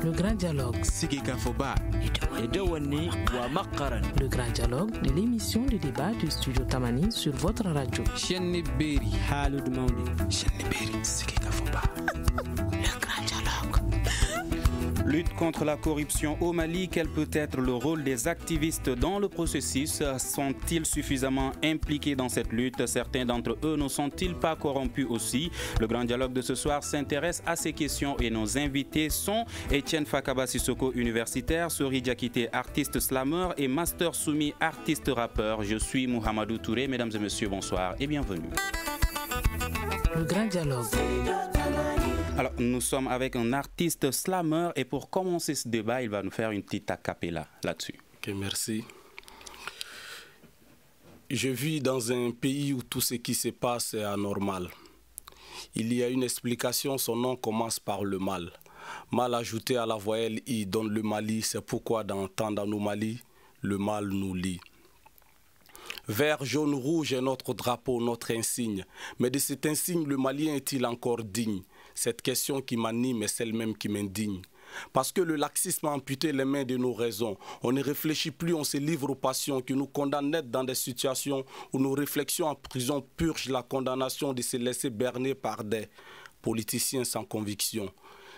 Le grand dialogue. Le grand dialogue de l'émission de débat du studio Tamani sur votre radio. Le grand dialogue. Lutte contre la corruption au Mali, quel peut être le rôle des activistes dans le processus? Sont-ils suffisamment impliqués dans cette lutte? Certains d'entre eux ne sont-ils pas corrompus aussi? Le grand dialogue de ce soir s'intéresse à ces questions et nos invités sont Etienne Fakaba Sissoko, universitaire, Sori Diakité, artiste slammer et Master Soumi, artiste rappeur. Je suis Mohamedou Touré. Mesdames et messieurs, bonsoir et bienvenue. Le grand dialogue. Alors, nous sommes avec un artiste slammer et pour commencer ce débat, il va nous faire une petite a cappella là-dessus. Ok, merci. Je vis dans un pays où tout ce qui se passe est anormal. Il y a une explication, son nom commence par le mal. Mal ajouté à la voyelle I donne le Mali, c'est pourquoi dans tant d'anomalies, le mal nous lie. Vert, jaune, rouge est notre drapeau, notre insigne. Mais de cet insigne, le Malien est-il encore digne? Cette question qui m'anime est celle même qui m'indigne. Parce que le laxisme a amputé les mains de nos raisons. On ne réfléchit plus, on se livre aux passions qui nous condamnent net dans des situations où nos réflexions en prison purgent la condamnation de se laisser berner par des politiciens sans conviction.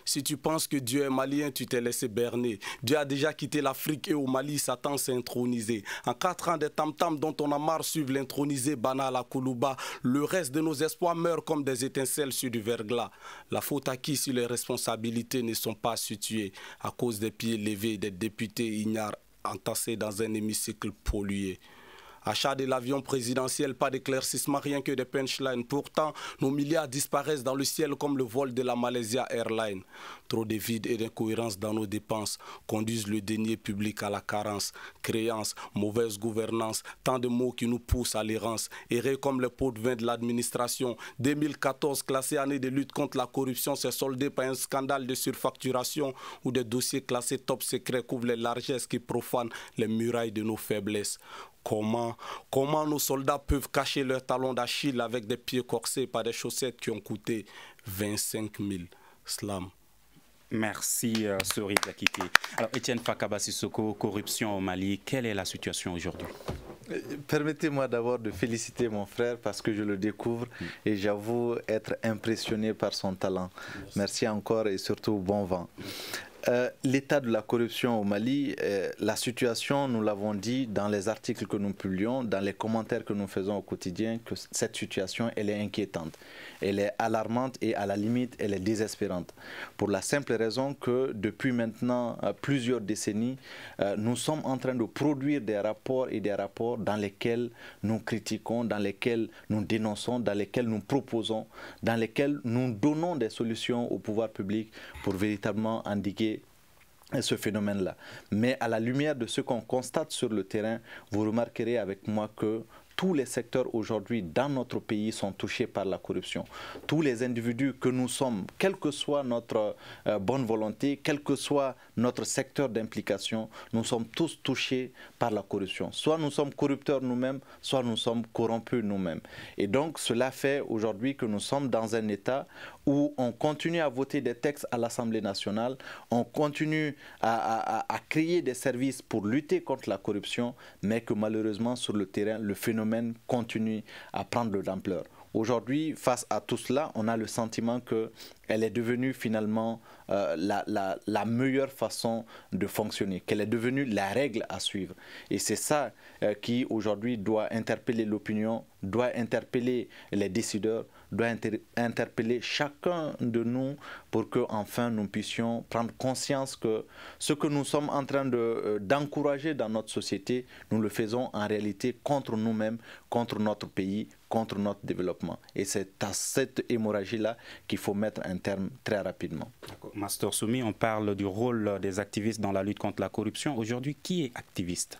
Si tu penses que Dieu est malien, tu t'es laissé berner. Dieu a déjà quitté l'Afrique et au Mali, Satan s'est intronisé. En 4 ans des tam-tams dont on a marre suivre l'intronisé Bana la Koulouba, le reste de nos espoirs meurt comme des étincelles sur du verglas. La faute à qui si les responsabilités ne sont pas situées à cause des pieds levés des députés ignares entassés dans un hémicycle pollué. Achat de l'avion présidentiel, pas d'éclaircissement, rien que des punchlines. Pourtant, nos milliards disparaissent dans le ciel comme le vol de la Malaysia Airlines. Trop de vide et d'incohérence dans nos dépenses conduisent le denier public à la carence. Créance, mauvaise gouvernance, tant de mots qui nous poussent à l'errance. Errer comme les pots de vin de l'administration. 2014, classé année de lutte contre la corruption, s'est soldé par un scandale de surfacturation où des dossiers classés top secret couvrent les largesses qui profanent les murailles de nos faiblesses. Comment nos soldats peuvent cacher leurs talons d'Achille avec des pieds corsés par des chaussettes qui ont coûté 25 000 slams. Merci, Sori Diakité. Alors, Etienne Fakaba Sissoko, corruption au Mali, quelle est la situation aujourd'hui? Permettez-moi d'abord de féliciter mon frère parce que je le découvre et j'avoue être impressionné par son talent. Merci encore et surtout bon vent. L'état de la corruption au Mali, la situation, nous l'avons dit dans les articles que nous publions, dans les commentaires que nous faisons au quotidien, que cette situation, elle est inquiétante. Elle est alarmante et à la limite, elle est désespérante. Pour la simple raison que depuis maintenant plusieurs décennies, nous sommes en train de produire des rapports et des rapports dans lesquels nous critiquons, dans lesquels nous dénonçons, dans lesquels nous proposons, dans lesquels nous donnons des solutions au pouvoir public pour véritablement endiguer ce phénomène-là. Mais à la lumière de ce qu'on constate sur le terrain, vous remarquerez avec moi que tous les secteurs aujourd'hui dans notre pays sont touchés par la corruption. Tous les individus que nous sommes, quelle que soit notre bonne volonté, quel que soit notre secteur d'implication, nous sommes tous touchés par la corruption. Soit nous sommes corrupteurs nous-mêmes, soit nous sommes corrompus nous-mêmes. Et donc cela fait aujourd'hui que nous sommes dans un état où on continue à voter des textes à l'Assemblée nationale, on continue à créer des services pour lutter contre la corruption, mais que malheureusement sur le terrain, le phénomène continue à prendre de l'ampleur. Aujourd'hui, face à tout cela, on a le sentiment qu'elle est devenue finalement la meilleure façon de fonctionner, qu'elle est devenue la règle à suivre. Et c'est ça qui aujourd'hui doit interpeller l'opinion, doit interpeller les décideurs, doit interpeller chacun de nous pour que enfin nous puissions prendre conscience que ce que nous sommes en train d'encourager dans notre société, nous le faisons en réalité contre nous-mêmes, contre notre pays, contre notre développement. Et c'est à cette hémorragie-là qu'il faut mettre un terme très rapidement. Master Soumi, on parle du rôle des activistes dans la lutte contre la corruption. Aujourd'hui, qui est activiste?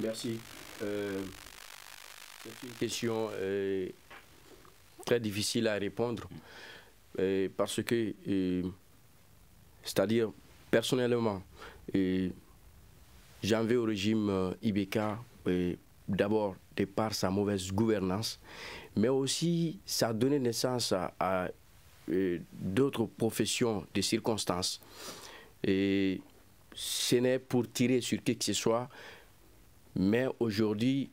Merci. C'est une question très difficile à répondre parce que, c'est-à-dire personnellement, j'en veux au régime IBK d'abord de par sa mauvaise gouvernance, mais aussi ça a donné naissance à d'autres professions de circonstances. et ce n'est pour tirer sur qui que ce soit, mais aujourd'hui,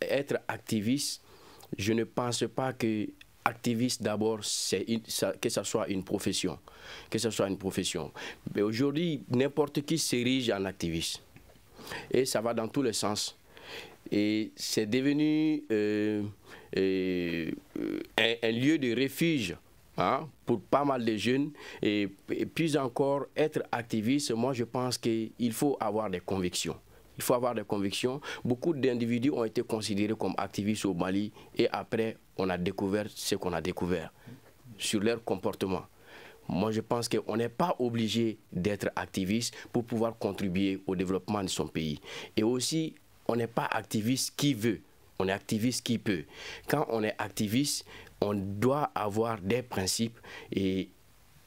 être activiste, je ne pense pas que activiste d'abord, que ce soit une profession. Mais aujourd'hui, n'importe qui s'érige en activiste. Et ça va dans tous les sens. Et c'est devenu un lieu de refuge, hein, pour pas mal de jeunes. Et puis encore, être activiste, moi je pense qu'il faut avoir des convictions. Il faut avoir des convictions. Beaucoup d'individus ont été considérés comme activistes au Mali et après, on a découvert ce qu'on a découvert sur leur comportement. Moi, je pense qu'on n'est pas obligé d'être activiste pour pouvoir contribuer au développement de son pays. Et aussi, on n'est pas activiste qui veut, on est activiste qui peut. Quand on est activiste, on doit avoir des principes et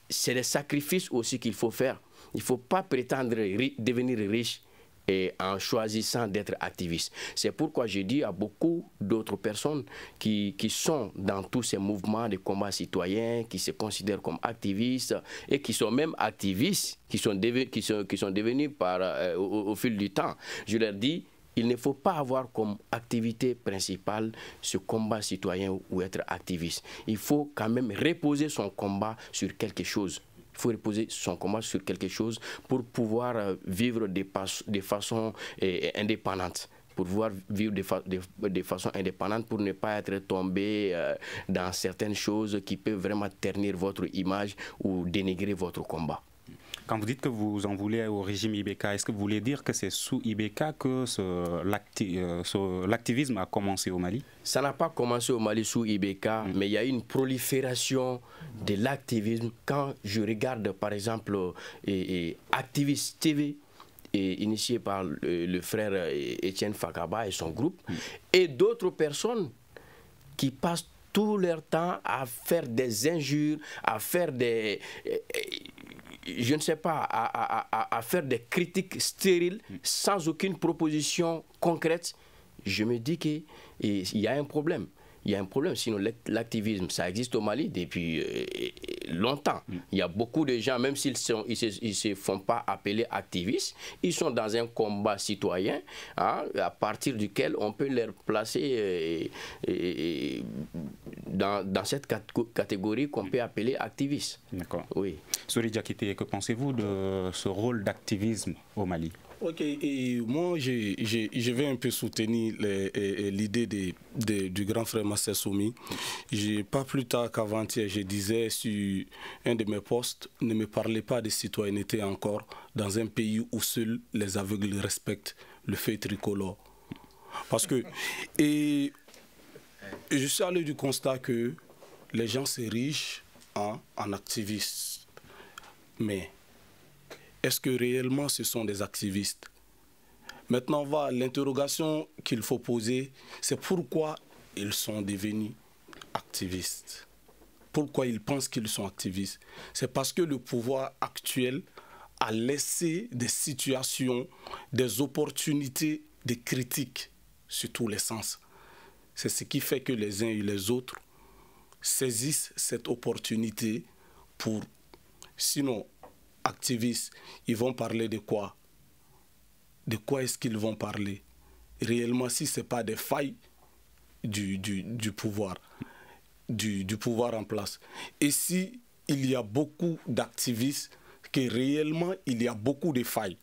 c'est des sacrifices aussi qu'il faut faire. Il ne faut pas prétendre devenir riche et en choisissant d'être activiste. C'est pourquoi je dis à beaucoup d'autres personnes qui sont dans tous ces mouvements de combat citoyen, qui se considèrent comme activistes et qui sont même activistes, qui sont devenus au fil du temps. Je leur dis, il ne faut pas avoir comme activité principale ce combat citoyen ou être activiste. Il faut quand même reposer son combat sur quelque chose. Il faut reposer son combat sur quelque chose pour pouvoir vivre de façon indépendante. Pour pouvoir vivre de façon indépendante, pour ne pas être tombé dans certaines choses qui peuvent vraiment ternir votre image ou dénigrer votre combat. Quand vous dites que vous en voulez au régime Ibeka, est-ce que vous voulez dire que c'est sous Ibeka que l'activisme a commencé au Mali? Ça n'a pas commencé au Mali sous Ibeka, mais il y a eu une prolifération de l'activisme. Quand je regarde par exemple Activiste TV, initié par le frère Etienne Fakaba et son groupe, et d'autres personnes qui passent tout leur temps à faire des injures, à faire des... je ne sais pas, à faire des critiques stériles sans aucune proposition concrète, je me dis qu'il y a un problème. Il y a un problème, sinon l'activisme, ça existe au Mali depuis longtemps. Il y a beaucoup de gens, même s'ils ne se font pas appeler activistes, ils sont dans un combat citoyen, hein, à partir duquel on peut les placer dans cette catégorie qu'on peut appeler activiste. D'accord. Oui. Sori Diakité, que pensez-vous de ce rôle d'activisme au Mali? Ok, et moi je vais un peu soutenir l'idée du grand frère Master Soumi. Pas plus tard qu'avant-hier, je disais sur un de mes posts, ne me parlez pas de citoyenneté encore dans un pays où seuls les aveugles respectent le feu tricolore. Parce que, et je suis allé du constat que les gens s'érigent en activistes. Mais est-ce que réellement ce sont des activistes? Maintenant, l'interrogation qu'il faut poser, c'est pourquoi ils sont devenus activistes. Pourquoi ils pensent qu'ils sont activistes? C'est parce que le pouvoir actuel a laissé des situations, des opportunités de critique sur tous les sens. C'est ce qui fait que les uns et les autres saisissent cette opportunité pour, sinon, activistes, ils vont parler de quoi? De quoi est-ce qu'ils vont parler? Réellement, si ce n'est pas des failles du pouvoir, du pouvoir en place. Et si il y a beaucoup d'activistes, que réellement, il y a beaucoup de failles.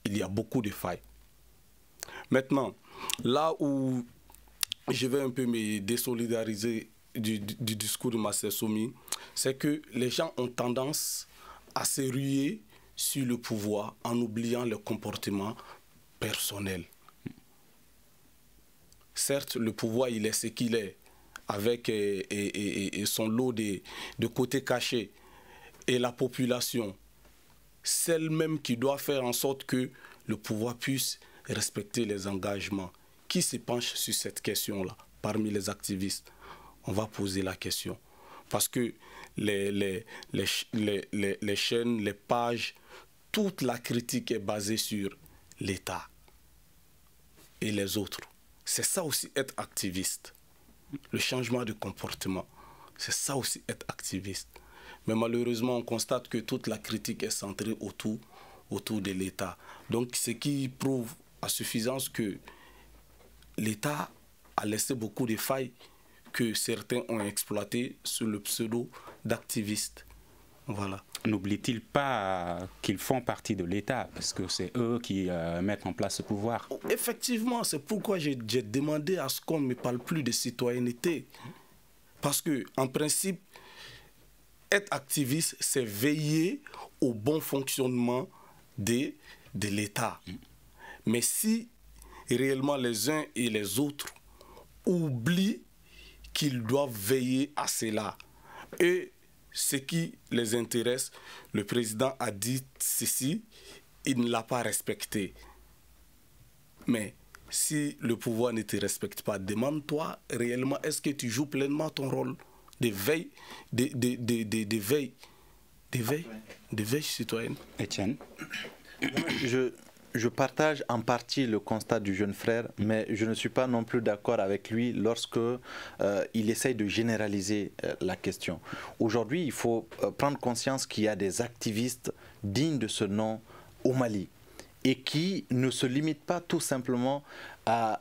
Il y a beaucoup de failles. Maintenant, là où je vais un peu me désolidariser du discours de Master Soumi, c'est que les gens ont tendance à se ruer sur le pouvoir en oubliant le comportement personnel. Certes, le pouvoir, il est ce qu'il est, avec son lot de côtés cachés. Et la population, celle même qui doit faire en sorte que le pouvoir puisse respecter les engagements. Qui se penche sur cette question-là parmi les activistes? On va poser la question. Parce que les chaînes, les pages, toute la critique est basée sur l'État et les autres. C'est ça aussi être activiste. Le changement de comportement, c'est ça aussi être activiste. Mais malheureusement, on constate que toute la critique est centrée autour de l'État. Donc, ce qui prouve à suffisance que l'État a laissé beaucoup de failles que certains ont exploitées sous le pseudo d'activistes. Voilà. N'oublie-t-il pas qu'ils font partie de l'État, parce que c'est eux qui mettent en place ce pouvoir? Effectivement, c'est pourquoi j'ai demandé à ce qu'on ne me parle plus de citoyenneté. Parce que, en principe, être activiste, c'est veiller au bon fonctionnement de l'État. Mais si réellement les uns et les autres oublient qu'ils doivent veiller à cela, et ce qui les intéresse, le président a dit ceci, il ne l'a pas respecté. Mais si le pouvoir ne te respecte pas, demande-toi réellement, est-ce que tu joues pleinement ton rôle de veille, de veille citoyenne? Etienne? Je partage en partie le constat du jeune frère, mais je ne suis pas non plus d'accord avec lui lorsque il essaye de généraliser la question. Aujourd'hui, il faut prendre conscience qu'il y a des activistes dignes de ce nom au Mali et qui ne se limitent pas tout simplement à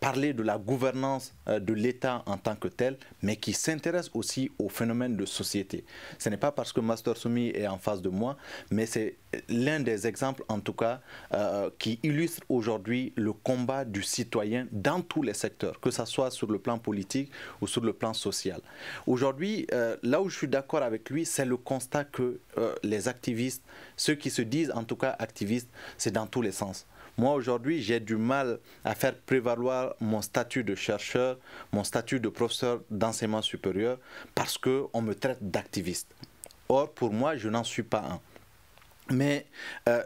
parler de la gouvernance de l'État en tant que tel, mais qui s'intéressent aussi aux phénomènes de société. Ce n'est pas parce que Master Soumi est en face de moi, mais c'est l'un des exemples, en tout cas, qui illustre aujourd'hui le combat du citoyen dans tous les secteurs, que ce soit sur le plan politique ou sur le plan social. Aujourd'hui, là où je suis d'accord avec lui, c'est le constat que les activistes, ceux qui se disent en tout cas activistes, c'est dans tous les sens. Moi, aujourd'hui, j'ai du mal à faire prévaloir mon statut de chercheur, mon statut de professeur d'enseignement supérieur, parce qu'on me traite d'activiste. Or, pour moi, je n'en suis pas un. Mais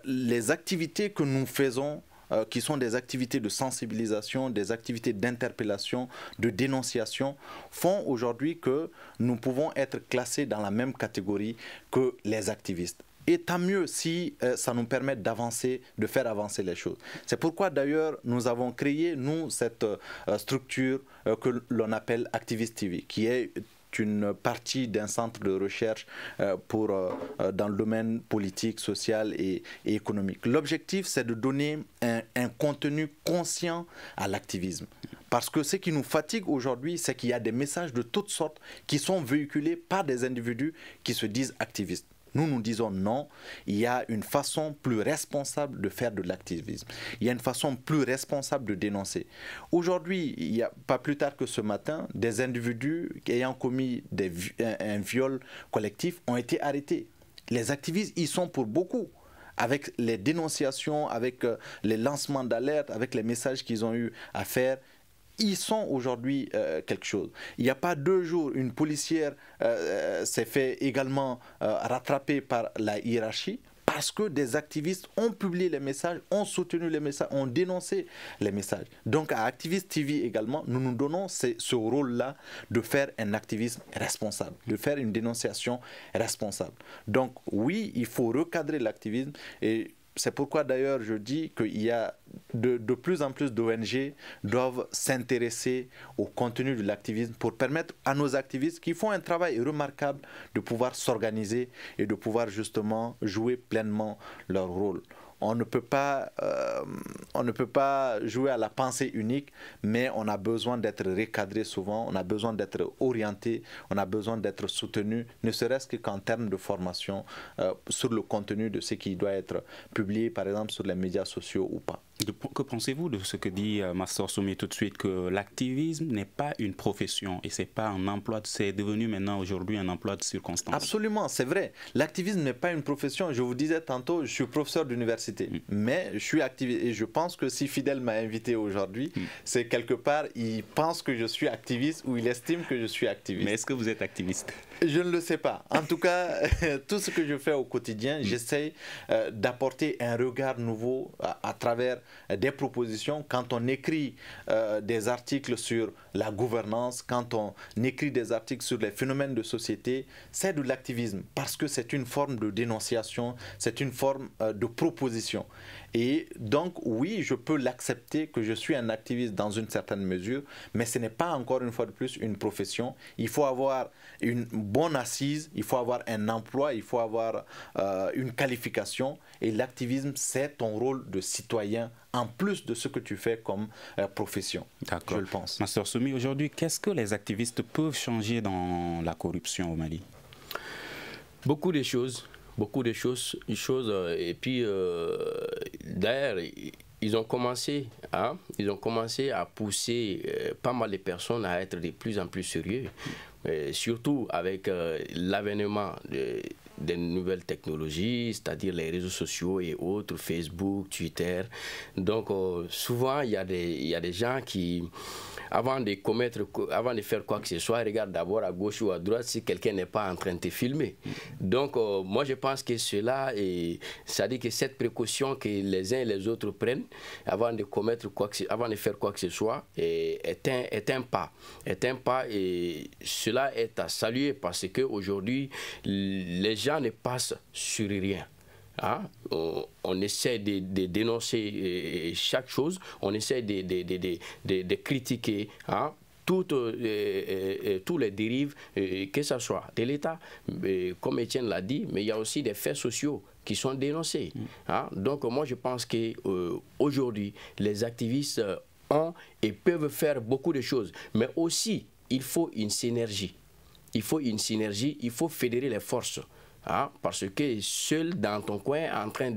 les activités que nous faisons, qui sont des activités de sensibilisation, des activités d'interpellation, de dénonciation, font aujourd'hui que nous pouvons être classés dans la même catégorie que les activistes. Et tant mieux si ça nous permet d'avancer, de faire avancer les choses. C'est pourquoi d'ailleurs nous avons créé, nous, cette structure que l'on appelle Activist TV, qui est une partie d'un centre de recherche dans le domaine politique, social et économique. L'objectif, c'est de donner un contenu conscient à l'activisme. Parce que ce qui nous fatigue aujourd'hui, c'est qu'il y a des messages de toutes sortes qui sont véhiculés par des individus qui se disent activistes. Nous, nous disons non, il y a une façon plus responsable de faire de l'activisme. Il y a une façon plus responsable de dénoncer. Aujourd'hui, il n'y a pas plus tard que ce matin, des individus ayant commis un viol collectif ont été arrêtés. Les activistes, ils sont pour beaucoup. Avec les dénonciations, avec les lancements d'alerte, avec les messages qu'ils ont eu à faire, ils sont aujourd'hui quelque chose. Il n'y a pas 2 jours, une policière s'est fait également rattraper par la hiérarchie parce que des activistes ont publié les messages, ont soutenu les messages, ont dénoncé les messages. Donc à Activist TV également, nous nous donnons ce rôle-là de faire un activisme responsable, de faire une dénonciation responsable. Donc oui, il faut recadrer l'activisme et c'est pourquoi d'ailleurs je dis qu'il y a de plus en plus d'ONG doivent s'intéresser au contenu de l'activisme pour permettre à nos activistes qui font un travail remarquable de pouvoir s'organiser et de pouvoir justement jouer pleinement leur rôle. On ne peut pas jouer à la pensée unique, mais on a besoin d'être recadré souvent, on a besoin d'être orienté, on a besoin d'être soutenu, ne serait-ce qu'en termes de formation sur le contenu de ce qui doit être publié, par exemple sur les médias sociaux ou pas. Que pensez-vous de ce que dit Master Soumi tout de suite, que l'activisme n'est pas une profession et c'est pas un emploi, c'est devenu maintenant aujourd'hui un emploi de circonstance? Absolument, c'est vrai. L'activisme n'est pas une profession. Je vous disais tantôt, je suis professeur d'université, mais je suis activiste et je pense que si Fidel m'a invité aujourd'hui, c'est quelque part, il pense que je suis activiste ou il estime que je suis activiste. Mais est-ce que vous êtes activiste? Je ne le sais pas. En tout cas, tout ce que je fais au quotidien, j'essaie d'apporter un regard nouveau à travers des propositions. Quand on écrit des articles sur la gouvernance, quand on écrit des articles sur les phénomènes de société, c'est de l'activisme parce que c'est une forme de dénonciation, c'est une forme de proposition. Et donc, oui, je peux l'accepter que je suis un activiste dans une certaine mesure, mais ce n'est pas encore une fois de plus une profession. Il faut avoir une bonne assise, il faut avoir un emploi, il faut avoir une qualification. Et l'activisme, c'est ton rôle de citoyen en plus de ce que tu fais comme profession. Je le pense. Master Soumi, aujourd'hui, qu'est-ce que les activistes peuvent changer dans la corruption au Mali? Beaucoup de choses. Et puis, d'ailleurs, ils ont commencé à pousser pas mal de personnes à être de plus en plus sérieux, surtout avec l'avènement des nouvelles technologies, c'est-à-dire les réseaux sociaux et autres, Facebook, Twitter. Donc, souvent, il y a des gens qui, avant de faire quoi que ce soit, regardent d'abord à gauche ou à droite si quelqu'un n'est pas en train de te filmer. Donc, moi, je pense que cela, c'est-à-dire que cette précaution que les uns et les autres prennent avant de faire quoi que ce soit est un pas. Et cela est à saluer parce qu'aujourd'hui, les gens ne passent sur rien. On essaie de dénoncer chaque chose, on essaie de critiquer toutes les dérives, que ce soit de l'État, comme Étienne l'a dit, mais il y a aussi des faits sociaux qui sont dénoncés. Donc moi je pense qu'aujourd'hui, les activistes ont et peuvent faire beaucoup de choses, mais aussi il faut une synergie. Il faut fédérer les forces. Parce que seul dans ton coin, en train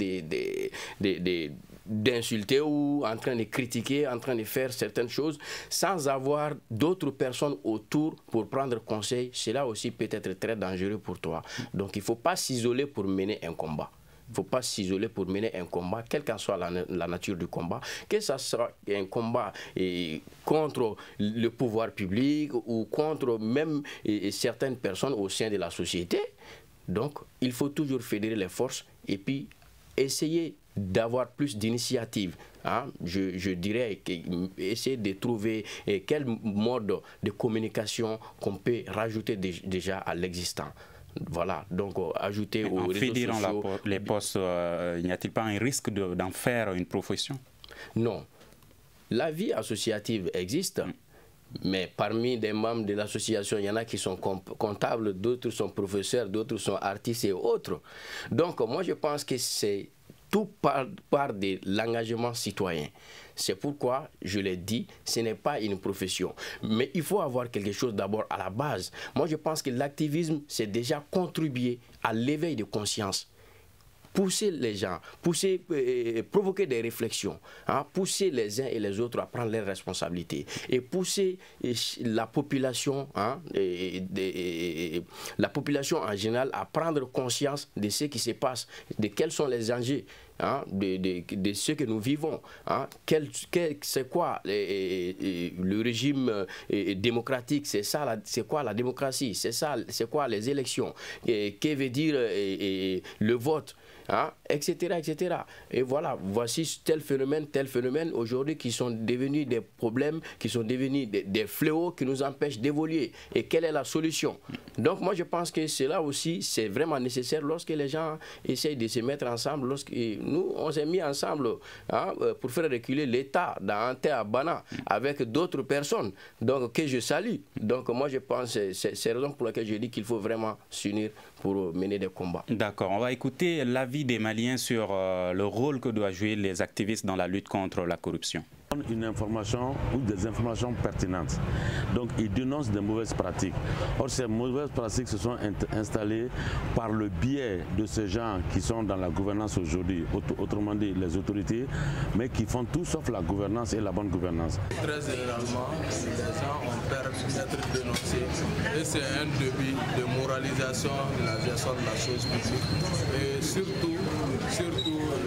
d'insulter ou en train de critiquer, en train de faire certaines choses, sans avoir d'autres personnes autour pour prendre conseil, cela aussi peut être très dangereux pour toi. Donc il ne faut pas s'isoler pour mener un combat. Il ne faut pas s'isoler pour mener un combat, quelle qu'en soit la nature du combat, que ce soit un combat contre le pouvoir public ou contre même certaines personnes au sein de la société. Donc, il faut toujours fédérer les forces et puis essayer d'avoir plus d'initiatives. Je dirais essayer de trouver quel mode de communication qu'on peut rajouter déjà à l'existant. Voilà, donc ajouter aux réseaux sociaux... En fédérant les postes, n'y a-t-il pas un risque d'en faire une profession? Non. La vie associative existe, mais parmi les membres de l'association, il y en a qui sont comptables, d'autres sont professeurs, d'autres sont artistes et autres. Donc moi je pense que c'est tout part de l'engagement citoyen. C'est pourquoi, je l'ai dit, ce n'est pas une profession. Mais il faut avoir quelque chose d'abord à la base. Moi, je pense que l'activisme, c'est déjà contribuer à l'éveil de conscience. Pousser les gens, provoquer des réflexions, pousser les uns et les autres à prendre leurs responsabilités et pousser la population, la population en général à prendre conscience de ce qui se passe, de quels sont les enjeux. De ce que nous vivons. C'est quoi le régime démocratique? C'est quoi la démocratie? C'est quoi les élections? Que veut dire le vote? Etc., etc. Et voilà, voici tel phénomène aujourd'hui qui sont devenus des problèmes, qui sont devenus des fléaux qui nous empêchent d'évoluer. Et quelle est la solution? Donc moi je pense que cela aussi c'est vraiment nécessaire lorsque les gens essayent de se mettre ensemble, lorsque nous on s'est mis ensemble pour faire reculer l'État dans Anté-Abana avec d'autres personnes, donc que je salue. Donc moi je pense que c'est la raison pour laquelle je dis qu'il faut vraiment s'unir pour mener des combats. D'accord, on va écouter l'avis des Maliens sur le rôle que doivent jouer les activistes dans la lutte contre la corruption. Une information ou des informations pertinentes. Donc ils dénoncent des mauvaises pratiques. Or ces mauvaises pratiques se sont installées par le biais de ces gens qui sont dans la gouvernance aujourd'hui, autrement dit les autorités, mais qui font tout sauf la gouvernance et la bonne gouvernance. Très généralement, les gens ont peur d'être dénoncés et c'est un début de moralisation de la gestion de la chose publique. Et surtout,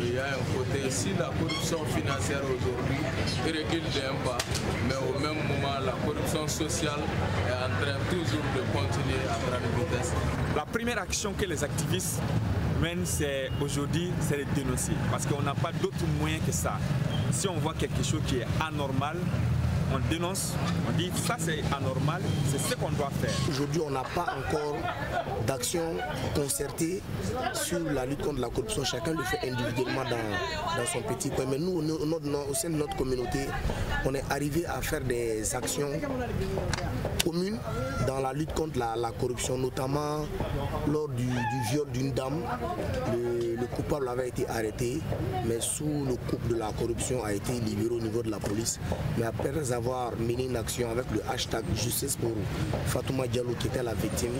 il y a un côté, si la corruption financière aujourd'hui recule d'un pas, mais au même moment la corruption sociale est en train toujours de continuer à grande vitesse. La première action que les activistes mènent aujourd'hui, c'est de dénoncer, parce qu'on n'a pas d'autre moyen que ça. Si on voit quelque chose qui est anormal, on dénonce, on dit ça c'est anormal, c'est ce qu'on doit faire. Aujourd'hui, on n'a pas encore d'action concertée sur la lutte contre la corruption. Chacun le fait individuellement dans son petit coin. Mais nous, au sein de notre communauté, on est arrivé à faire des actions communes dans la lutte contre la corruption, notamment lors du viol d'une dame. Le coupable avait été arrêté, mais sous le coup de la corruption a été libéré au niveau de la police. Mais après avoir mené une action avec le hashtag Justice pour Fatouma Diallo, qui était la victime,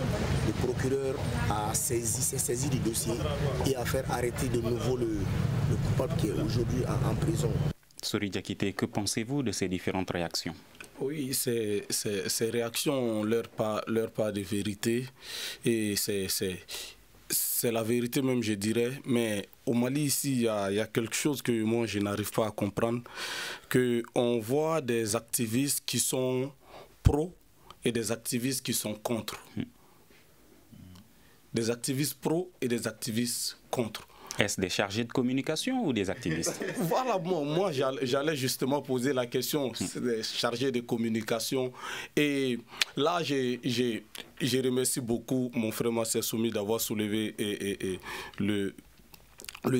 le procureur s'est saisi du dossier et a fait arrêter de nouveau le coupable qui est aujourd'hui en prison. Sori Diakité, que pensez-vous de ces différentes réactions? Oui, ces réactions ont leur part de vérité et c'est la vérité même, je dirais. Mais au Mali, ici, il y a quelque chose que moi, je n'arrive pas à comprendre. Qu'on voit des activistes qui sont pro et des activistes qui sont contre. Des activistes pro et des activistes contre. Est-ce des chargés de communication ou des activistes? Voilà, moi j'allais justement poser la question, des chargés de communication. Et là, je remercie beaucoup mon frère Massé Soumi d'avoir soulevé le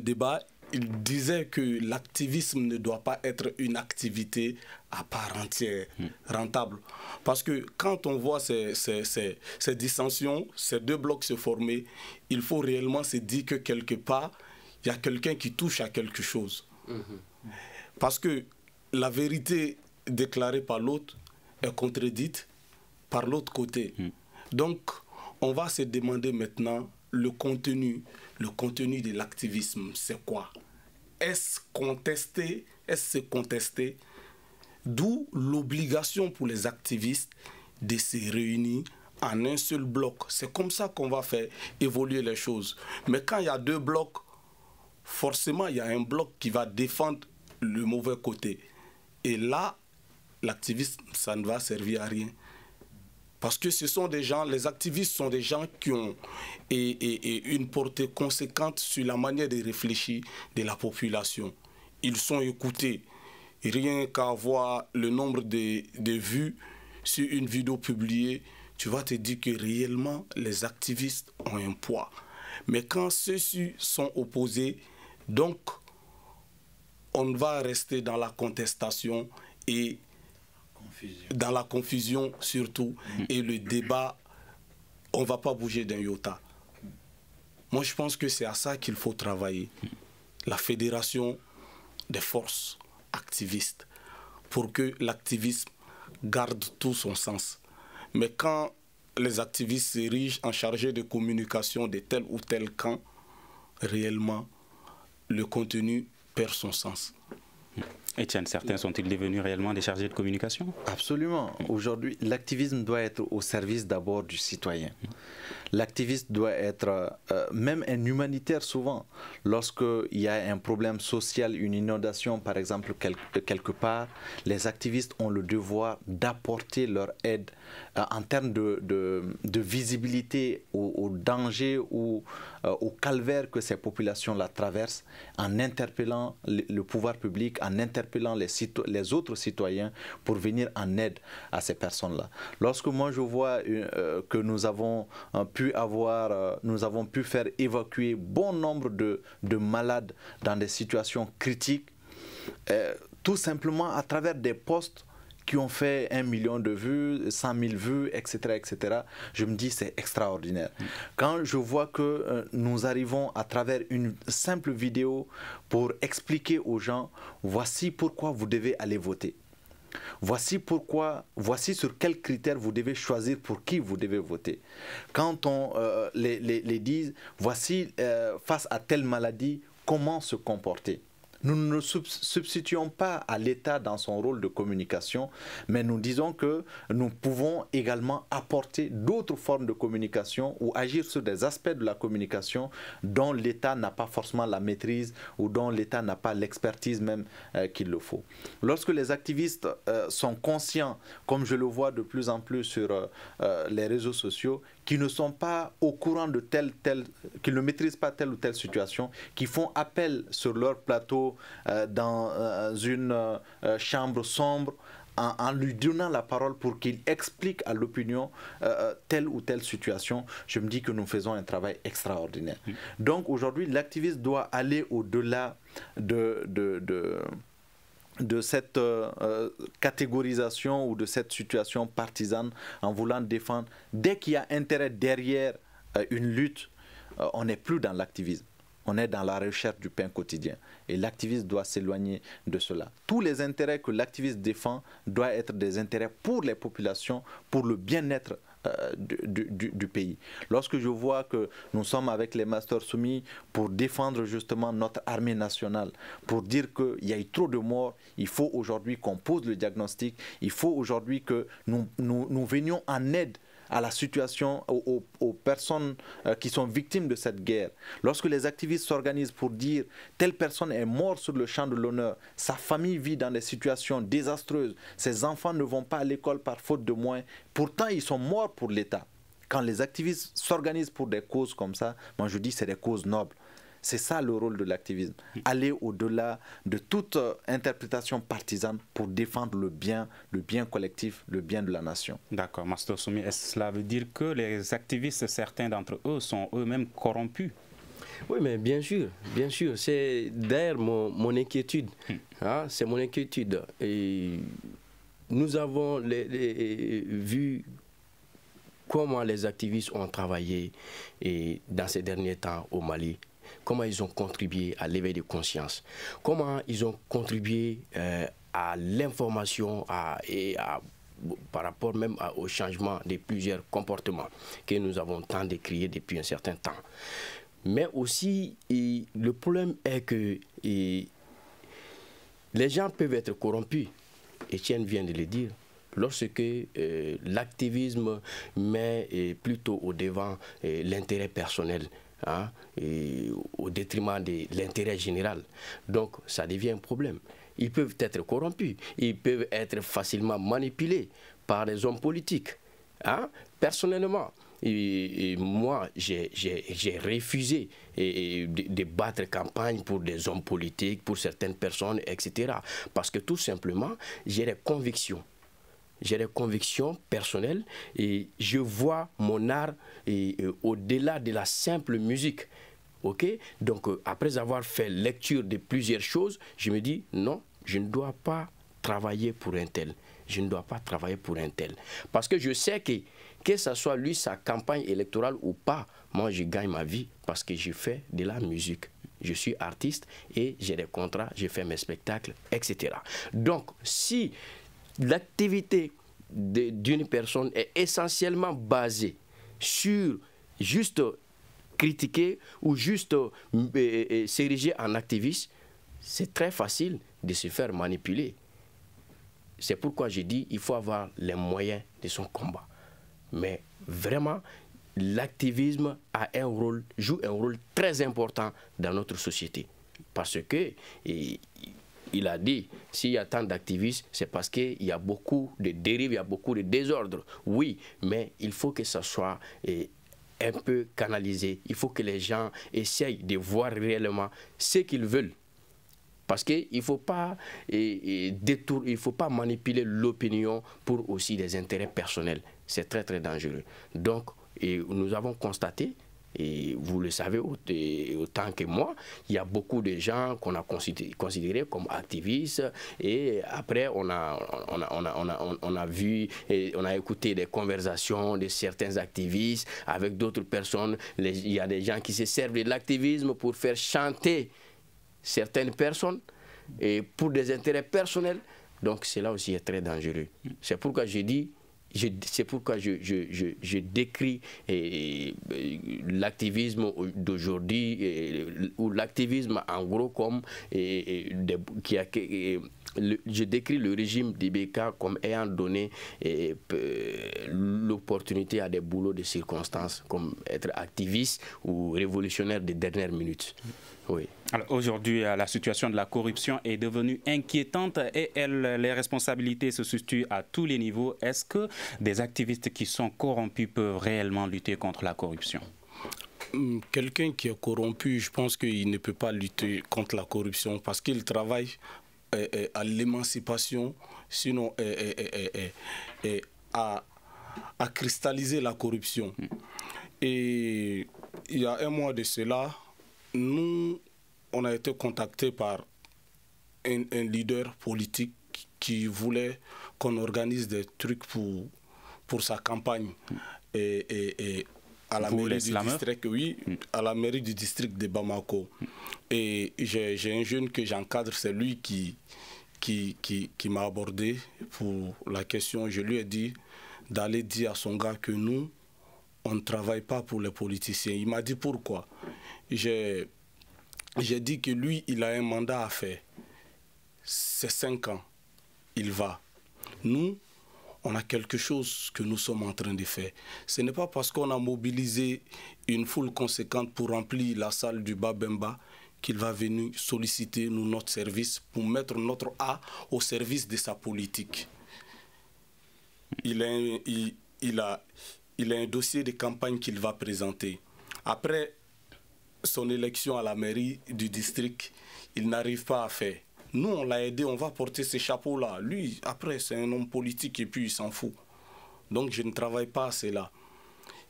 débat. Il disait que l'activisme ne doit pas être une activité à part entière, rentable. Parce que quand on voit ces dissensions, ces deux blocs se former, il faut réellement se dire que quelque part, il y a quelqu'un qui touche à quelque chose. Parce que la vérité déclarée par l'autre est contredite par l'autre côté. Donc, on va se demander maintenant le contenu de l'activisme, c'est quoi? Est-ce se contester? D'où l'obligation pour les activistes de se réunir en un seul bloc. C'est comme ça qu'on va faire évoluer les choses. Mais quand il y a deux blocs, forcément, il y a un bloc qui va défendre le mauvais côté. Et là, l'activisme, ça ne va servir à rien. Parce que ce sont des gens, les activistes sont des gens qui ont une portée conséquente sur la manière de réfléchir de la population. Ils sont écoutés. Rien qu'à voir le nombre de vues sur une vidéo publiée, tu vas te dire que réellement, les activistes ont un poids. Mais quand ceux-ci sont opposés, donc, on va rester dans la contestation et dans la confusion surtout, et le débat, on ne va pas bouger d'un iota. Moi, je pense que c'est à ça qu'il faut travailler. La fédération des forces activistes, pour que l'activisme garde tout son sens. Mais quand les activistes s'érigent en chargés de communication de tel ou tel camp, réellement, le contenu perd son sens. Etienne, certains sont-ils devenus réellement des chargés de communication? Absolument. Aujourd'hui, l'activisme doit être au service d'abord du citoyen. L'activiste doit être même un humanitaire souvent. Lorsqu'il y a un problème social, une inondation par exemple quelque part, les activistes ont le devoir d'apporter leur aide en termes de visibilité au danger ou au calvaire que ces populations-là traversent, en interpellant le pouvoir public, en interpellant les autres citoyens pour venir en aide à ces personnes-là. Lorsque moi je vois que nous avons pu faire évacuer bon nombre de malades dans des situations critiques, tout simplement à travers des posts qui ont fait 1 million de vues, 100 000 vues, etc., etc. Je me dis c'est extraordinaire. Quand je vois que nous arrivons à travers une simple vidéo pour expliquer aux gens, voici pourquoi vous devez aller voter. Voici sur quels critères vous devez choisir pour qui vous devez voter. Quand on les dit, voici face à telle maladie, comment se comporter. Nous ne nous substituons pas à l'État dans son rôle de communication, mais nous disons que nous pouvons également apporter d'autres formes de communication ou agir sur des aspects de la communication dont l'État n'a pas forcément la maîtrise ou dont l'État n'a pas l'expertise même qu'il le faut. Lorsque les activistes sont conscients, comme je le vois de plus en plus sur les réseaux sociaux, qui ne sont pas au courant de qui ne maîtrisent pas telle ou telle situation, qui font appel sur leur plateau dans une chambre sombre en lui donnant la parole pour qu'il explique à l'opinion telle ou telle situation, je me dis que nous faisons un travail extraordinaire. Donc aujourd'hui, l'activiste doit aller au-delà de cette catégorisation ou de cette situation partisane en voulant défendre. Dès qu'il y a intérêt derrière une lutte, on n'est plus dans l'activisme. On est dans la recherche du pain quotidien. Et l'activiste doit s'éloigner de cela. Tous les intérêts que l'activiste défend doivent être des intérêts pour les populations, pour le bien-être du pays. Lorsque je vois que nous sommes avec les Masters Soumis pour défendre justement notre armée nationale, pour dire qu'il y a eu trop de morts, il faut aujourd'hui qu'on pose le diagnostic, il faut aujourd'hui que nous venions en aide à la situation, aux personnes qui sont victimes de cette guerre. Lorsque les activistes s'organisent pour dire telle personne est morte sur le champ de l'honneur, sa famille vit dans des situations désastreuses, ses enfants ne vont pas à l'école par faute de moyens, pourtant ils sont morts pour l'État. Quand les activistes s'organisent pour des causes comme ça, moi je dis c'est des causes nobles. C'est ça le rôle de l'activisme, aller au-delà de toute interprétation partisane pour défendre le bien collectif, le bien de la nation. D'accord, Master Soumi, est-ce que cela veut dire que les activistes, certains d'entre eux, sont eux-mêmes corrompus? Oui, mais bien sûr, c'est d'ailleurs mon inquiétude. Hein, c'est mon inquiétude. Et nous avons vu comment les activistes ont travaillé dans ces derniers temps au Mali. Comment ils ont contribué à l'éveil de conscience, comment ils ont contribué à l'information par rapport même au changement de plusieurs comportements que nous avons tant décriés depuis un certain temps. Mais aussi, le problème est que les gens peuvent être corrompus, Etienne vient de le dire, lorsque l'activisme met plutôt au devant l'intérêt personnel. Hein, au détriment de l'intérêt général. Donc, ça devient un problème. Ils peuvent être corrompus, ils peuvent être facilement manipulés par les hommes politiques. Hein. Personnellement, moi, j'ai refusé de battre campagne pour des hommes politiques, pour certaines personnes, etc. Parce que tout simplement, j'ai des convictions. J'ai des convictions personnelles et je vois mon art au-delà de la simple musique. Okay? Donc, après avoir fait lecture de plusieurs choses, je me dis non, je ne dois pas travailler pour un tel. Je ne dois pas travailler pour un tel. Parce que je sais que ce soit lui, sa campagne électorale ou pas, moi, je gagne ma vie parce que je fais de la musique. Je suis artiste et j'ai des contrats, je fais mes spectacles, etc. Donc, si l'activité d'une personne est essentiellement basée sur juste critiquer ou juste s'ériger en activiste, c'est très facile de se faire manipuler. C'est pourquoi je dis qu'il faut avoir les moyens de son combat. Mais vraiment, l'activisme joue un rôle très important dans notre société. Parce que il a dit, s'il y a tant d'activistes, c'est parce qu'il y a beaucoup de dérives, il y a beaucoup de désordre. Oui, mais il faut que ça soit un peu canalisé. Il faut que les gens essayent de voir réellement ce qu'ils veulent. Parce qu'il ne faut pas manipuler l'opinion pour aussi des intérêts personnels. C'est très, très dangereux. Donc, nous avons constaté, et vous le savez autant que moi, il y a beaucoup de gens qu'on a considérés comme activistes et après on a vu et on a écouté des conversations de certains activistes avec d'autres personnes. Il y a des gens qui se servent de l'activisme pour faire chanter certaines personnes et pour des intérêts personnels. Donc cela aussi est très dangereux. C'est pourquoi je dis, c'est pourquoi je décris l'activisme d'aujourd'hui, ou l'activisme en gros comme je décris le régime d'Ibk comme ayant donné l'opportunité à des boulots de circonstances, comme être activiste ou révolutionnaire des dernières minutes. Oui. Alors aujourd'hui, la situation de la corruption est devenue inquiétante et les responsabilités se situent à tous les niveaux. Est-ce que des activistes qui sont corrompus peuvent réellement lutter contre la corruption? Quelqu'un qui est corrompu, je pense qu'il ne peut pas lutter contre la corruption parce qu'il travaille à l'émancipation sinon à cristalliser la corruption. Et il y a un mois de cela, nous, on a été contactés par un leader politique qui voulait qu'on organise des trucs pour sa campagne. Et à la mairie du district, oui, à la mairie du district de Bamako. Et j'ai un jeune que j'encadre, c'est lui qui m'a abordé pour la question. Je lui ai dit d'aller dire à son gars que nous, on ne travaille pas pour les politiciens. Il m'a dit pourquoi. J'ai dit que lui, il a un mandat à faire. C'est 5 ans. Il va. Nous, on a quelque chose que nous sommes en train de faire. Ce n'est pas parce qu'on a mobilisé une foule conséquente pour remplir la salle du Babemba qu'il va venir solliciter nous, notre service pour mettre notre A au service de sa politique. Il a un dossier de campagne qu'il va présenter. Après son élection à la mairie du district, il n'arrive pas à faire. Nous, on l'a aidé, on va porter ces chapeaux-là. Lui, après, c'est un homme politique et puis il s'en fout. Donc, je ne travaille pas à cela.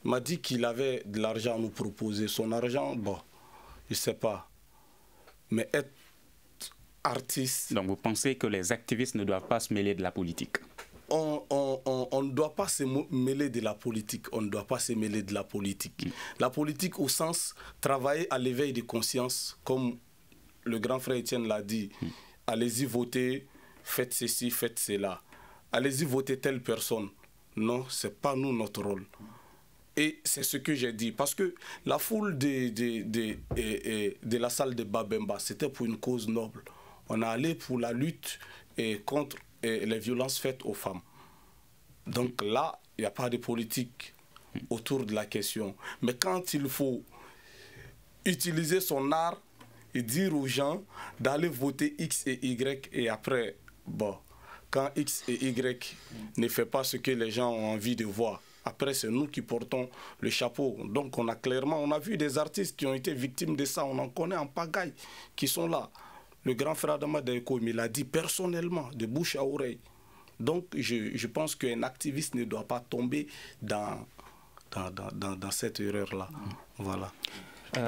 Il m'a dit qu'il avait de l'argent à nous proposer. Son argent, bon, je ne sais pas. Mais être artiste... Donc, vous pensez que les activistes ne doivent pas se mêler de la politique? On ne doit pas se mêler de la politique. On ne doit pas se mêler de la politique. La politique au sens travailler à l'éveil de conscience, comme le grand frère Etienne l'a dit. Allez-y voter, faites ceci, faites cela. Allez-y voter telle personne. Non, ce n'est pas nous notre rôle. Et c'est ce que j'ai dit. Parce que la foule de la salle de Babemba, c'était pour une cause noble. On est allé pour la lutte contre les violences faites aux femmes. Donc là, il n'y a pas de politique autour de la question. Mais quand il faut utiliser son art et dire aux gens d'aller voter X et Y, et après, bon, quand X et Y ne fait pas ce que les gens ont envie de voir, après c'est nous qui portons le chapeau. Donc on a vu des artistes qui ont été victimes de ça, on en connaît en pagaille, qui sont là. Le grand frère Adama Daeko me l'a dit personnellement, de bouche à oreille. Donc je pense qu'un activiste ne doit pas tomber dans cette erreur-là. Voilà.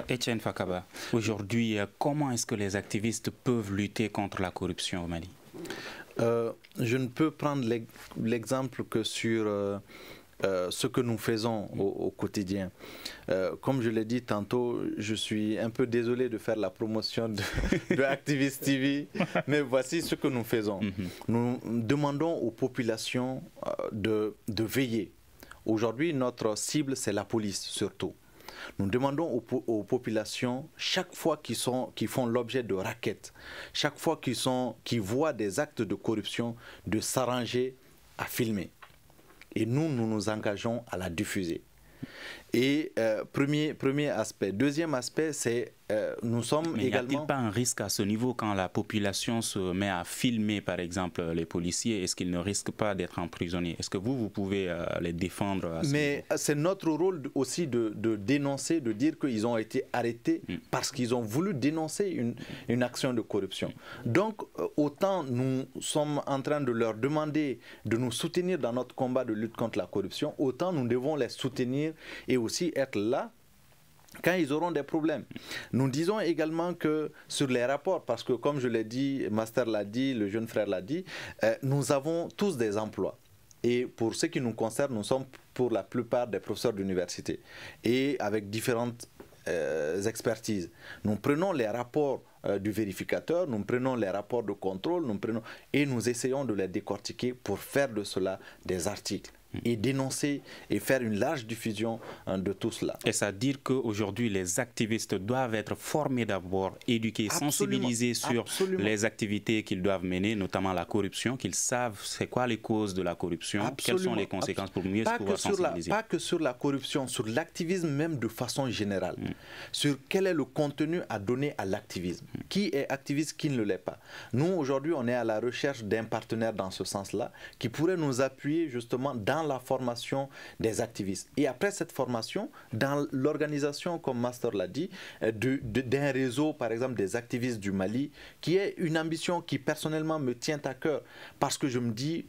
Etienne Fakaba, aujourd'hui, comment est-ce que les activistes peuvent lutter contre la corruption au Mali? Je ne peux prendre l'exemple que sur ce que nous faisons au quotidien. Comme je l'ai dit tantôt, je suis un peu désolé de faire la promotion de Activist TV, mais voici ce que nous faisons. Nous demandons aux populations de veiller. Aujourd'hui, notre cible, c'est la police surtout. Nous demandons aux populations, chaque fois qu'ils font l'objet de rackets, chaque fois qu'ils voient des actes de corruption, de s'arranger à filmer. Et nous nous engageons à la diffuser. Et premier aspect. Deuxième aspect, c'est nous sommes mais également... n'y a-t-il pas un risque à ce niveau quand la population se met à filmer, par exemple, les policiers? Est-ce qu'ils ne risquent pas d'être emprisonnés? Est-ce que vous pouvez les défendre à ce Mais c'est notre rôle aussi de dénoncer, de dire qu'ils ont été arrêtés parce qu'ils ont voulu dénoncer une action de corruption. Donc, autant nous sommes en train de leur demander de nous soutenir dans notre combat de lutte contre la corruption, autant nous devons les soutenir et aussi être là quand ils auront des problèmes. Nous disons également que sur les rapports, parce que comme je l'ai dit, Master l'a dit, le jeune frère l'a dit, nous avons tous des emplois. Et pour ce qui nous concerne, nous sommes pour la plupart des professeurs d'université et avec différentes expertises. Nous prenons les rapports du vérificateur, nous prenons les rapports de contrôle, et nous essayons de les décortiquer pour faire de cela des articles et dénoncer et faire une large diffusion de tout cela. Est-ce à dire qu'aujourd'hui les activistes doivent être formés d'abord, éduqués, sensibilisés sur les activités qu'ils doivent mener, notamment la corruption, qu'ils savent c'est quoi les causes de la corruption, quelles sont les conséquences pour mieux pouvoir sensibiliser? Pas que sur la corruption, sur l'activisme même de façon générale, sur quel est le contenu à donner à l'activisme, qui est activiste, qui ne l'est pas. Nous aujourd'hui on est à la recherche d'un partenaire dans ce sens-là qui pourrait nous appuyer justement dans dans la formation des activistes. Et après cette formation, dans l'organisation, comme Master l'a dit, d'un réseau, par exemple, des activistes du Mali, qui est une ambition qui personnellement me tient à cœur, parce que je me dis,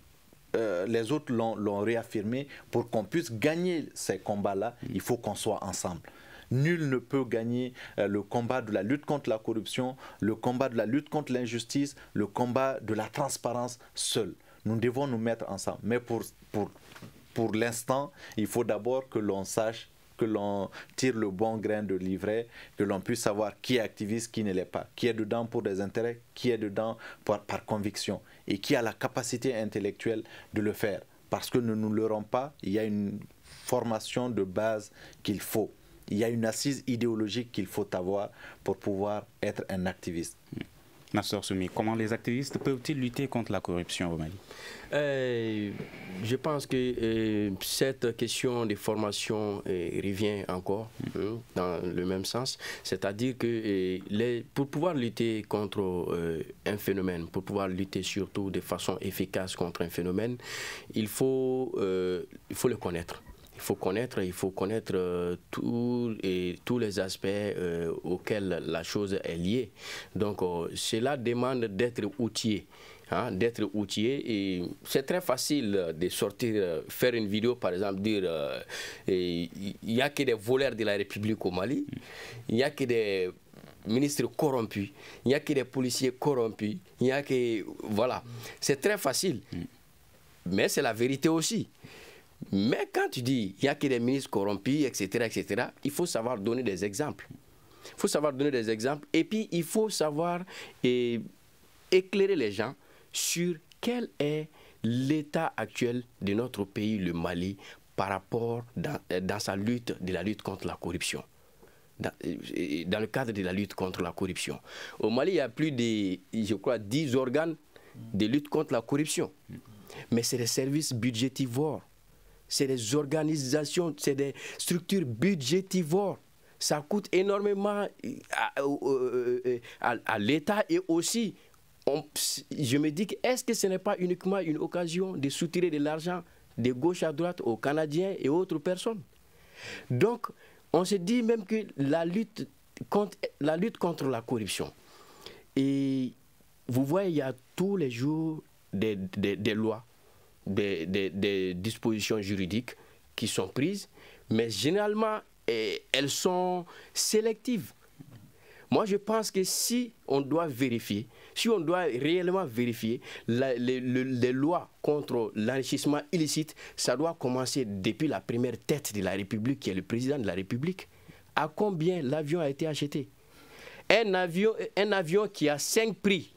les autres l'ont réaffirmé, pour qu'on puisse gagner ces combats-là, il faut qu'on soit ensemble. Nul ne peut gagner le combat de la lutte contre la corruption, le combat de la lutte contre l'injustice, le combat de la transparence seul. Nous devons nous mettre ensemble. Mais pour l'instant, il faut d'abord que l'on sache, que l'on tire le bon grain de livret, que l'on puisse savoir qui est activiste, qui ne l'est pas, qui est dedans pour des intérêts, qui est dedans par conviction et qui a la capacité intellectuelle de le faire. Parce que ne nous leurrons pas, il y a une formation de base qu'il faut. Il y a une assise idéologique qu'il faut avoir pour pouvoir être un activiste. Master Soumi, comment les activistes peuvent-ils lutter contre la corruption au Mali? Je pense que cette question de formation revient encore dans le même sens. C'est-à-dire que pour pouvoir lutter contre un phénomène, pour pouvoir lutter surtout de façon efficace contre un phénomène, il faut le connaître. Il faut connaître tous les aspects auxquels la chose est liée. Donc, cela demande d'être outillé. D'être outillé, et c'est très facile de sortir, faire une vidéo par exemple, dire il n'y a que des voleurs de la République au Mali, il n'y a que des ministres corrompus, il n'y a que des policiers corrompus, il n'y a que... Voilà, c'est très facile, mais c'est la vérité aussi. Mais quand tu dis il n'y a que des ministres corrompus, etc., il faut savoir donner des exemples. Il faut savoir donner des exemples, et puis il faut savoir éclairer les gens sur quel est l'état actuel de notre pays, le Mali, par rapport dans sa lutte, de la lutte contre la corruption. Dans le cadre de la lutte contre la corruption. Au Mali, il y a plus de, je crois, 10 organes de lutte contre la corruption. Mais c'est des services budgétivores. C'est des organisations, c'est des structures budgétivores. Ça coûte énormément à l'État, et aussi, je me dis, est-ce que ce n'est pas uniquement une occasion de soutirer de l'argent de gauche à droite aux Canadiens et autres personnes? Donc, on se dit même que la lutte contre la corruption, et vous voyez, il y a tous les jours des lois, des dispositions juridiques qui sont prises, mais généralement, elles sont sélectives. Moi, je pense que si on doit vérifier, si on doit réellement vérifier les lois contre l'enrichissement illicite, ça doit commencer depuis la première tête de la République, qui est le président de la République. À combien l'avion a été acheté? Un avion qui a 5 prix.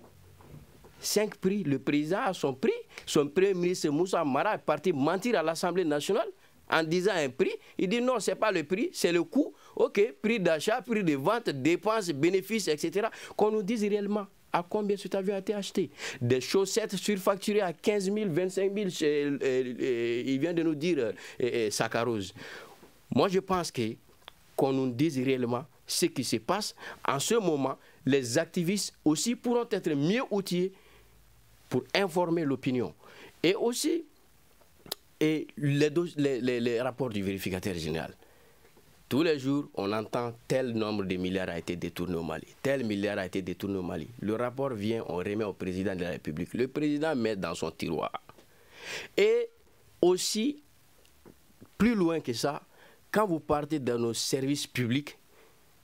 5 prix, le président a son prix. Son premier ministre Moussa Mara est parti mentir à l'Assemblée nationale en disant un prix. Il dit non, ce n'est pas le prix, c'est le coût. Ok, prix d'achat, prix de vente, dépenses, bénéfices, etc. Qu'on nous dise réellement à combien cet avion a été acheté. Des chaussettes surfacturées à 15 000, 25 000, il vient de nous dire Saccharose. Moi, je pense qu'on nous dise réellement ce qui se passe. En ce moment, les activistes aussi pourront être mieux outillés pour informer l'opinion. Et aussi, les rapports du vérificateur général. Tous les jours, on entend tel nombre de milliards a été détourné au Mali. Tel milliard a été détourné au Mali. Le rapport vient, on remet au président de la République. Le président met dans son tiroir. Et aussi, plus loin que ça, quand vous partez dans nos services publics,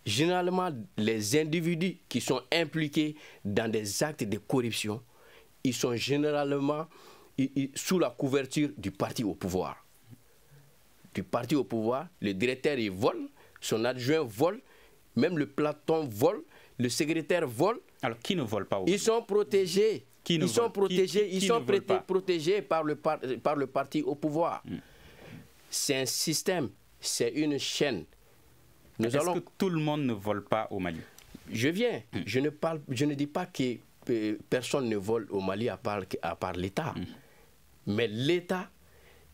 généralement, les individus qui sont impliqués dans des actes de corruption, ils sont généralement sous la couverture du parti au pouvoir. Du parti au pouvoir, le directeur il vole, son adjoint vole, même le platon vole, le secrétaire vole. Alors qui ne vole pas? Ils sont protégés. Ils sont protégés par le parti au pouvoir. C'est un système, c'est une chaîne. Est-ce que tout le monde ne vole pas au Mali? Je ne dis pas que personne ne vole au Mali à part l'État. Mais l'État,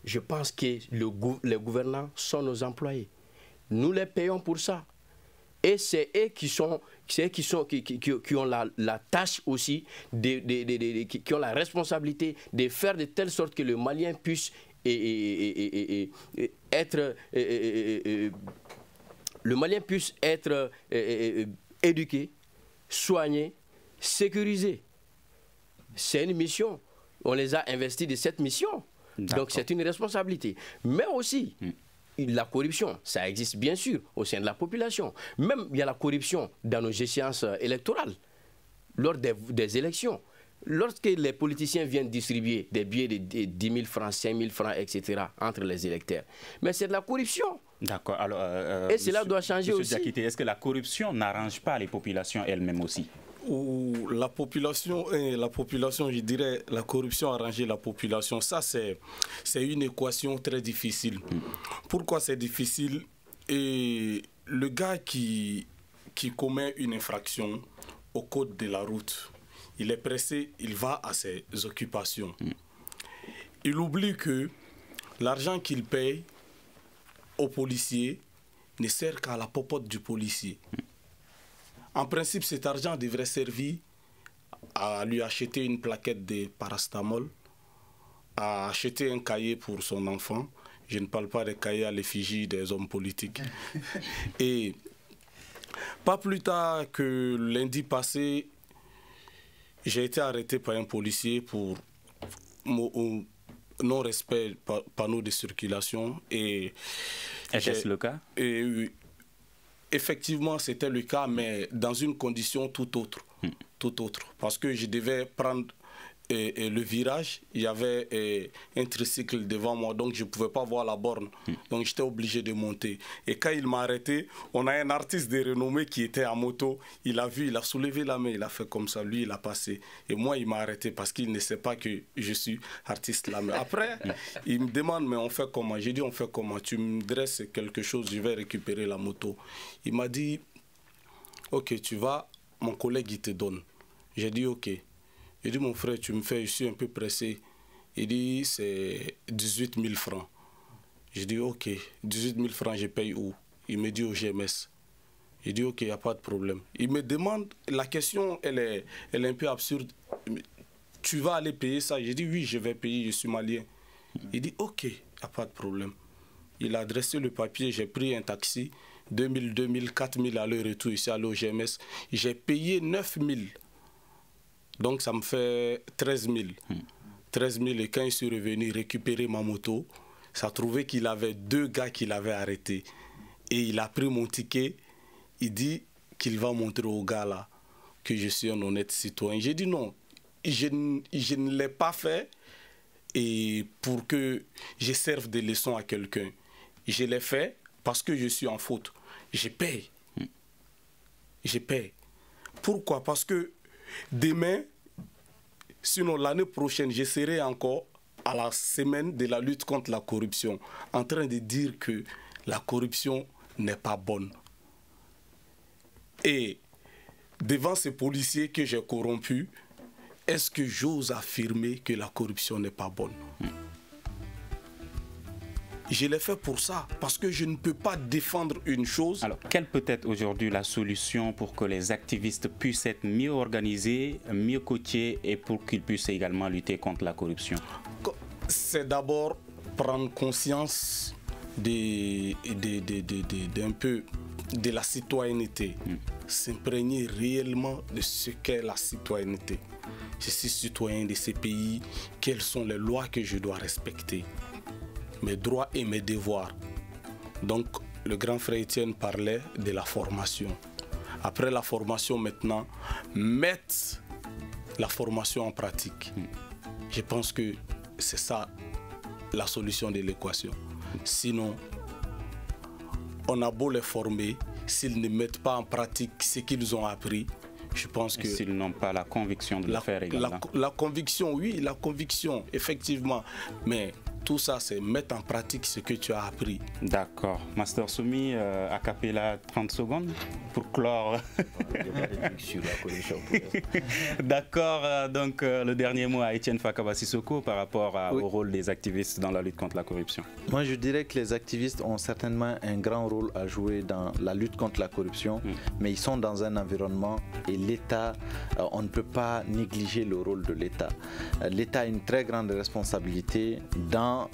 je pense que les gouvernants sont nos employés. Nous les payons pour ça. Et c'est eux qui ont la tâche aussi, qui ont la responsabilité de faire de telle sorte que le Malien puisse être le Malien puisse être éduqué, soigné, sécurisé. C'est une mission. On les a investis de cette mission. Donc c'est une responsabilité. Mais aussi, la corruption, ça existe bien sûr au sein de la population. Même il y a la corruption dans nos échéances électorales, lors des élections. Lorsque les politiciens viennent distribuer des billets de 10 000 francs, 5 000 francs, etc. entre les électeurs. Mais c'est de la corruption. D'accord. Alors, et cela doit changer aussi. Diakité, est-ce que la corruption n'arrange pas les populations elles-mêmes aussi? Ou la population, je dirais, la corruption arranger la population, ça c'est une équation très difficile. Pourquoi c'est difficile? Et le gars qui commet une infraction au code de la route, il est pressé, il va à ses occupations. Il oublie que l'argent qu'il paye aux policiers ne sert qu'à la popote du policier. En principe, cet argent devrait servir à lui acheter une plaquette de paracétamol, à acheter un cahier pour son enfant. Je ne parle pas des cahiers à l'effigie des hommes politiques. Et pas plus tard que lundi passé, j'ai été arrêté par un policier pour non-respect panneau de circulation. Est-ce le cas? Effectivement, c'était le cas, mais dans une condition tout autre. Parce que je devais prendre le virage, il y avait un tricycle devant moi, donc je ne pouvais pas voir la borne. Donc j'étais obligé de monter. Et quand il m'a arrêté, on a un artiste de renommée qui était à moto. Il a vu, il a soulevé la main, il a fait comme ça. Lui, il a passé. Et moi, il m'a arrêté parce qu'il ne sait pas que je suis artiste là. Mais après, il me demande, mais on fait comment? J'ai dit, on fait comment? Tu me dresses quelque chose, je vais récupérer la moto. Il m'a dit, ok, tu vas, mon collègue, il te donne. J'ai dit, ok. Il dit, mon frère, tu me fais, je suis un peu pressé. Il dit, c'est 18 000 francs. Je dis, ok, 18 000 francs, je paye où? Il me dit au GMS. Il dit, ok, il n'y a pas de problème. Il me demande, la question, elle est un peu absurde. Tu vas aller payer ça? Je dis, oui, je vais payer, je suis malien. Il dit, ok, il n'y a pas de problème. Il a adressé le papier, j'ai pris un taxi, 2 000, 2 000, 4 000 aller-retour ici à l'OGMS. J'ai payé 9 000. Donc ça me fait 13 000. 13 000 et quand je suis revenu récupérer ma moto, ça a trouvé qu'il avait 2 gars qui l'avaient arrêté. Et il a pris mon ticket, il dit qu'il va montrer au gars là que je suis un honnête citoyen. J'ai dit non, je ne l'ai pas fait et pour que je serve de leçon à quelqu'un. Je l'ai fait parce que je suis en faute. Je paye. Je paye. Pourquoi? Parce que demain, sinon l'année prochaine, je serai encore à la semaine de la lutte contre la corruption, en train de dire que la corruption n'est pas bonne. Et devant ces policiers que j'ai corrompus, est-ce que j'ose affirmer que la corruption n'est pas bonne? Je l'ai fait pour ça, parce que je ne peux pas défendre une chose. Alors, quelle peut être aujourd'hui la solution pour que les activistes puissent être mieux organisés, mieux coachés et pour qu'ils puissent également lutter contre la corruption? C'est d'abord prendre conscience un peu de la citoyenneté, s'imprégner réellement de ce qu'est la citoyenneté. Je suis citoyen de ces pays, quelles sont les lois que je dois respecter? Mes droits et mes devoirs. Donc, le grand frère Étienne parlait de la formation. Après la formation, maintenant, mettre la formation en pratique. Je pense que c'est ça la solution de l'équation. Sinon, on a beau les former, s'ils ne mettent pas en pratique ce qu'ils ont appris, je pense que... S'ils n'ont pas la conviction de le faire également. La conviction, oui, la conviction, effectivement. Mais tout ça, c'est mettre en pratique ce que tu as appris. D'accord. Master Soumi, a cappella 30 secondes pour clore. D'accord. Donc, le dernier mot à Etienne Fakaba Sissoko par rapport au rôle des activistes dans la lutte contre la corruption. Moi, je dirais que les activistes ont certainement un grand rôle à jouer dans la lutte contre la corruption, mais ils sont dans un environnement et l'État, on ne peut pas négliger le rôle de l'État. L'État a une très grande responsabilité dans dans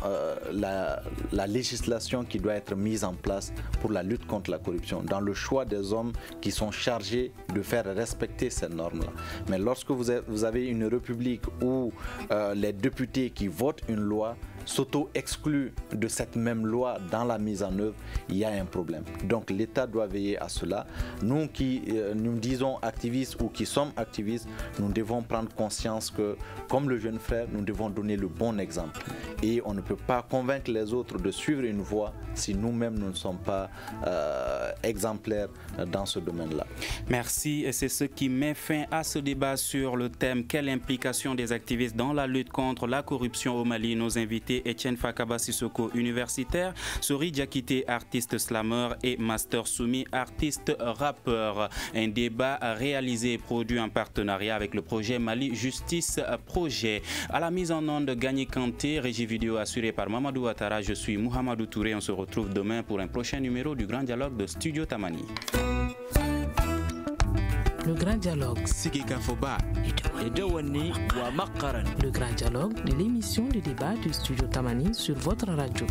la législation qui doit être mise en place pour la lutte contre la corruption, dans le choix des hommes qui sont chargés de faire respecter ces normes-là. Mais lorsque vous avez une république où les députés qui votent une loi s'auto-excluent de cette même loi dans la mise en œuvre, il y a un problème. Donc l'État doit veiller à cela. Nous qui nous disons activistes ou qui sommes activistes, nous devons prendre conscience que, comme le jeune frère, nous devons donner le bon exemple. Et on ne peut pas convaincre les autres de suivre une voie si nous-mêmes nous ne sommes pas exemplaires dans ce domaine-là. Merci. Et c'est ce qui met fin à ce débat sur le thème « Quelle implication des activistes dans la lutte contre la corruption au Mali ?» Nos invités Etienne Fakaba Sissoko, universitaire, Sori Diakité, artiste slammer, et Master Soumi, artiste rappeur. Un débat réalisé et produit en partenariat avec le projet Mali Justice Projet. À la mise en onde de Gagné Kanté, régie vidéo assurée par Mamadou Ouattara. Je suis Mouhamadou Touré. On se retrouve demain pour un prochain numéro du Grand Dialogue de Studio Tamani. Le Grand Dialogue. Le Grand Dialogue de l'émission de débat du Studio Tamani sur votre radio.